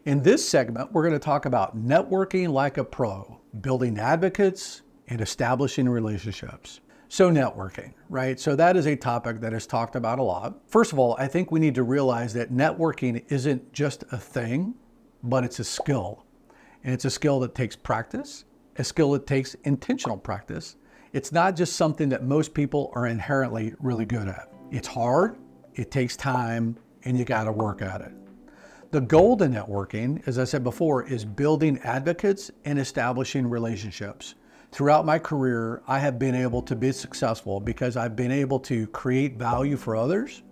In this segment, we're going to talk about networking like a pro, building advocates, and establishing relationships. So networking, right? So that is a topic that is talked about a lot. First of all, I think we need to realize that networking isn't just a thing, but it's a skill. And it's a skill that takes practice, a skill that takes intentional practice. It's not just something that most people are inherently really good at. It's hard, it takes time, and you got to work at it. The goal to networking, as I said before, is building advocates and establishing relationships. Throughout my career, I have been able to be successful because I've been able to create value for others,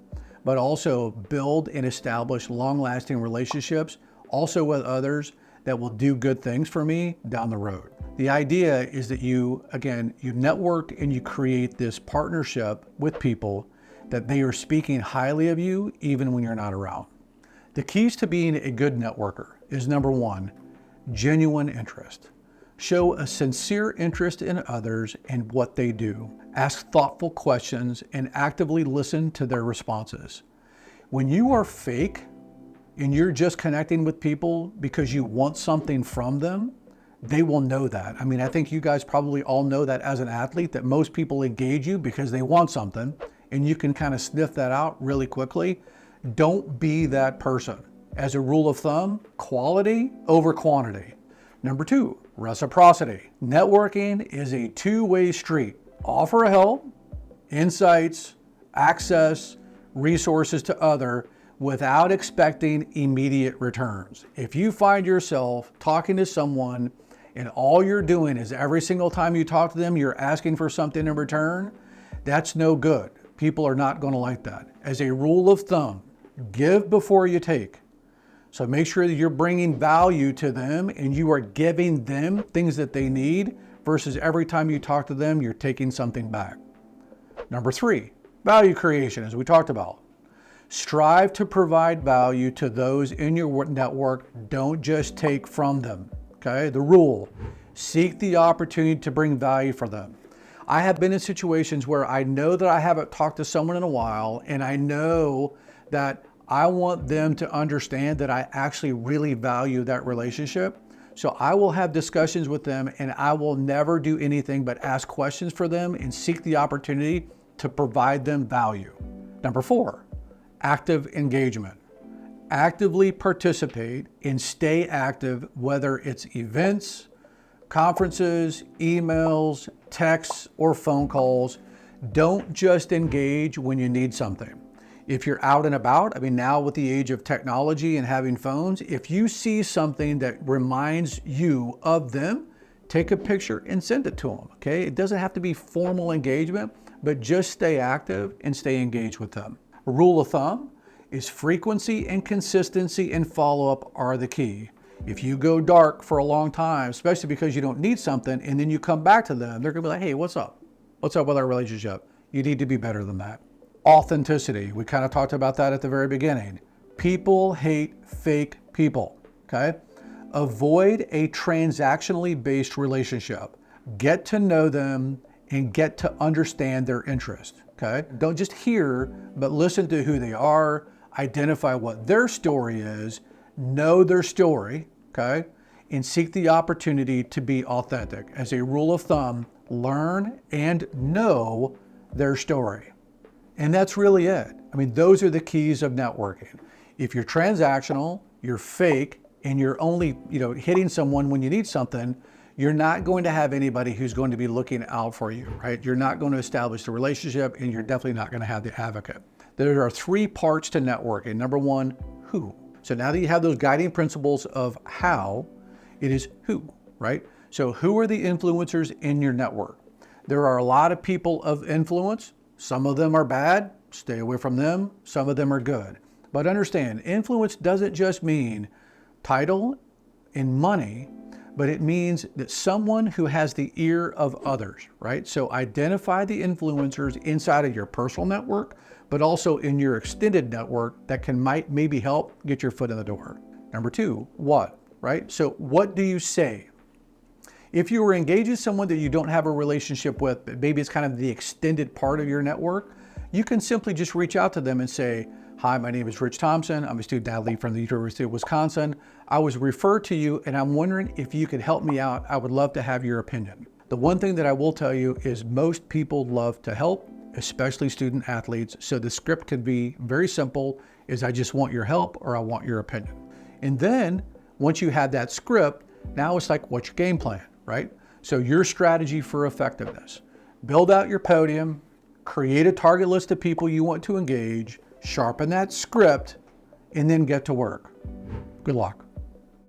but also build and establish long-lasting relationships, also with others that will do good things for me down the road. The idea is that you network and you create this partnership with people that they are speaking highly of you even when you're not around. The keys to being a good networker is number one, genuine interest. Show a sincere interest in others and what they do. Ask thoughtful questions and actively listen to their responses. When you are fake and you're just connecting with people because you want something from them, they will know that. I mean, I think you guys probably all know that as an athlete, that most people engage you because they want something, and you can kind of sniff that out really quickly. Don't be that person. As a rule of thumb, quality over quantity. Number two, reciprocity. Networking is a two-way street. Offer help, insights, access, resources to others without expecting immediate returns. If you find yourself talking to someone and all you're doing is every single time you talk to them, you're asking for something in return, that's no good. People are not going to like that. As a rule of thumb, give before you take. So make sure that you're bringing value to them and you are giving them things that they need versus every time you talk to them, you're taking something back. Number three, value creation, as we talked about. Strive to provide value to those in your network. Don't just take from them, okay? The rule, seek the opportunity to bring value for them. I have been in situations where I know that I haven't talked to someone in a while, and I know that I want them to understand that I actually really value that relationship. So I will have discussions with them, and I will never do anything but ask questions for them and seek the opportunity to provide them value. Number four, active engagement. Actively participate and stay active, whether it's events, conferences, emails, texts, or phone calls. Don't just engage when you need something. If you're out and about, I mean, now with the age of technology and having phones, if you see something that reminds you of them, take a picture and send it to them, okay? It doesn't have to be formal engagement, but just stay active and stay engaged with them. A rule of thumb is frequency and consistency and follow-up are the key. If you go dark for a long time, especially because you don't need something, and then you come back to them, they're gonna be like, hey, what's up? What's up with our relationship? You need to be better than that. Authenticity, we kind of talked about that at the very beginning. People hate fake people, okay? Avoid a transactionally based relationship. Get to know them and get to understand their interest, okay? Don't just hear, but listen to who they are, identify what their story is, know their story, okay? And seek the opportunity to be authentic. As a rule of thumb, learn and know their story. And that's really it. I mean, those are the keys of networking. If you're transactional, you're fake, and you're only, hitting someone when you need something, you're not going to have anybody who's going to be looking out for you, right? You're not going to establish the relationship, and you're definitely not going to have the advocate. There are three parts to networking. Number one, who. So now that you have those guiding principles of how, it is who, right? So who are the influencers in your network? There are a lot of people of influence. Some of them are bad, stay away from them. Some of them are good. But understand, influence doesn't just mean title and money, but it means that someone who has the ear of others, right? So identify the influencers inside of your personal network, but also in your extended network that might maybe help get your foot in the door. Number two, what, right? So what do you say? If you were engaging someone that you don't have a relationship with, but maybe it's kind of the extended part of your network, you can simply just reach out to them and say, Hi, my name is Rich Thompson. I'm a student athlete from the University of Wisconsin. I was referred to you and I'm wondering if you could help me out. I would love to have your opinion. The one thing that I will tell you is most people love to help, especially student athletes. So the script can be very simple, is I just want your help or I want your opinion. And then once you have that script, now it's like, what's your game plan, right? So your strategy for effectiveness. Build out your podium, create a target list of people you want to engage, sharpen that script, and then get to work. Good luck.